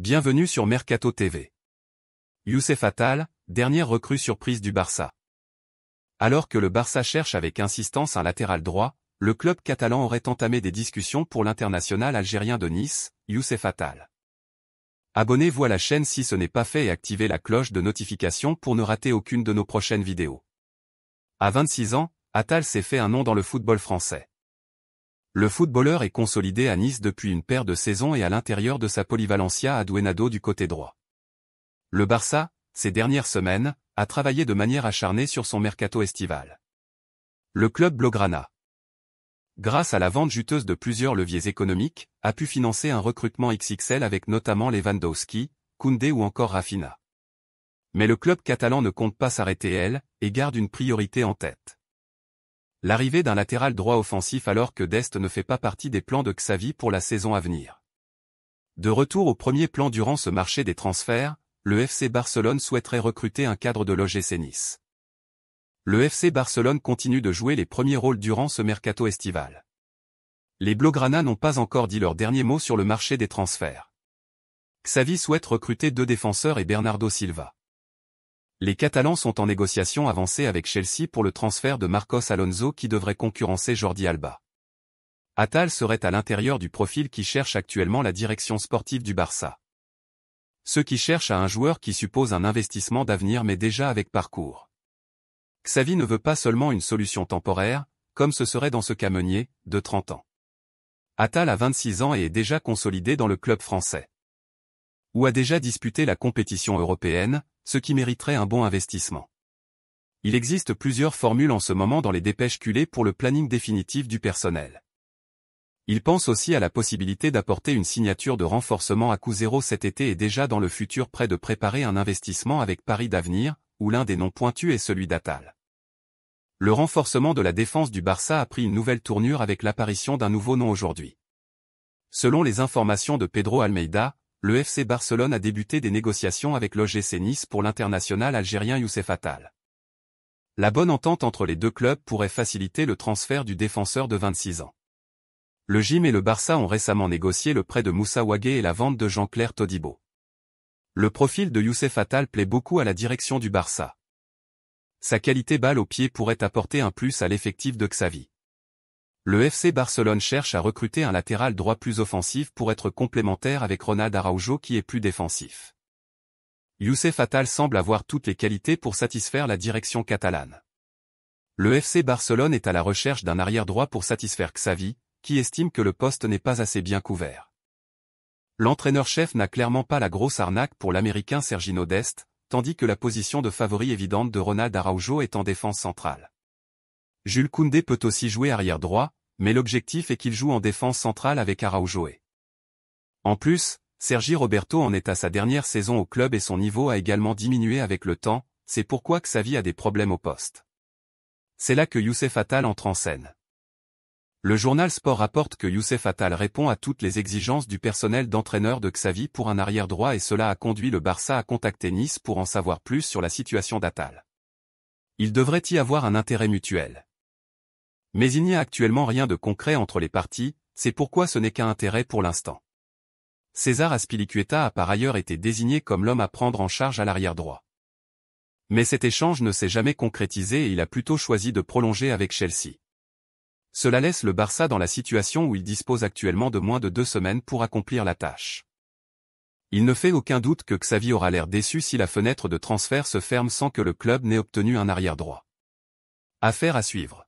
Bienvenue sur Mercato TV. Youssef Attal, dernière recrue surprise du Barça. Alors que le Barça cherche avec insistance un latéral droit, le club catalan aurait entamé des discussions pour l'international algérien de Nice, Youssef Attal. Abonnez-vous à la chaîne si ce n'est pas fait et activez la cloche de notification pour ne rater aucune de nos prochaines vidéos. À 26 ans, Attal s'est fait un nom dans le football français. Le footballeur est consolidé à Nice depuis une paire de saisons et à l'intérieur de sa polyvalencia à Douénado du côté droit. Le Barça, ces dernières semaines, a travaillé de manière acharnée sur son mercato estival. Le club blaugrana, grâce à la vente juteuse de plusieurs leviers économiques, a pu financer un recrutement XXL avec notamment Lewandowski, Koundé ou encore Rafinha. Mais le club catalan ne compte pas s'arrêter et garde une priorité en tête. L'arrivée d'un latéral droit offensif alors que Dest ne fait pas partie des plans de Xavi pour la saison à venir. De retour au premier plan durant ce marché des transferts, le FC Barcelone souhaiterait recruter un cadre de l'OGC Nice. Le FC Barcelone continue de jouer les premiers rôles durant ce mercato estival. Les Blaugrana n'ont pas encore dit leur dernier mot sur le marché des transferts. Xavi souhaite recruter 2 défenseurs et Bernardo Silva. Les Catalans sont en négociation avancée avec Chelsea pour le transfert de Marcos Alonso qui devrait concurrencer Jordi Alba. Attal serait à l'intérieur du profil qui cherche actuellement la direction sportive du Barça. Ceux qui cherchent à un joueur qui suppose un investissement d'avenir mais déjà avec parcours. Xavi ne veut pas seulement une solution temporaire, comme ce serait dans ce cas Meunier, de 30 ans. Attal a 26 ans et est déjà consolidé dans le club français. Ou a déjà disputé la compétition européenne, ce qui mériterait un bon investissement. Il existe plusieurs formules en ce moment dans les dépêches culées pour le planning définitif du personnel. Il pense aussi à la possibilité d'apporter une signature de renforcement à coût zéro cet été et déjà dans le futur près de préparer un investissement avec Paris d'avenir, où l'un des noms pointus est celui d'Attal. Le renforcement de la défense du Barça a pris une nouvelle tournure avec l'apparition d'un nouveau nom aujourd'hui. Selon les informations de Pedro Almeida, le FC Barcelone a débuté des négociations avec l'OGC Nice pour l'international algérien Youssef Attal. La bonne entente entre les deux clubs pourrait faciliter le transfert du défenseur de 26 ans. Le Gym et le Barça ont récemment négocié le prêt de Moussa Wagué et la vente de Jean-Claire Todibo. Le profil de Youssef Attal plaît beaucoup à la direction du Barça. Sa qualité balle au pied pourrait apporter un plus à l'effectif de Xavi. Le FC Barcelone cherche à recruter un latéral droit plus offensif pour être complémentaire avec Ronald Araujo qui est plus défensif. Youssef Attal semble avoir toutes les qualités pour satisfaire la direction catalane. Le FC Barcelone est à la recherche d'un arrière droit pour satisfaire Xavi, qui estime que le poste n'est pas assez bien couvert. L'entraîneur-chef n'a clairement pas la grosse arnaque pour l'Américain Sergino Dest, tandis que la position de favori évidente de Ronald Araujo est en défense centrale. Jules Koundé peut aussi jouer arrière droit, mais l'objectif est qu'il joue en défense centrale avec Araujo. En plus, Sergi Roberto en est à sa dernière saison au club et son niveau a également diminué avec le temps, c'est pourquoi Xavi a des problèmes au poste. C'est là que Youssef Attal entre en scène. Le journal Sport rapporte que Youssef Attal répond à toutes les exigences du personnel d'entraîneur de Xavi pour un arrière droit et cela a conduit le Barça à contacter Nice pour en savoir plus sur la situation d'Attal. Il devrait y avoir un intérêt mutuel. Mais il n'y a actuellement rien de concret entre les parties, c'est pourquoi ce n'est qu'un intérêt pour l'instant. César Azpilicueta a par ailleurs été désigné comme l'homme à prendre en charge à l'arrière droit. Mais cet échange ne s'est jamais concrétisé et il a plutôt choisi de prolonger avec Chelsea. Cela laisse le Barça dans la situation où il dispose actuellement de moins de 2 semaines pour accomplir la tâche. Il ne fait aucun doute que Xavi aura l'air déçu si la fenêtre de transfert se ferme sans que le club n'ait obtenu un arrière droit. Affaire à suivre.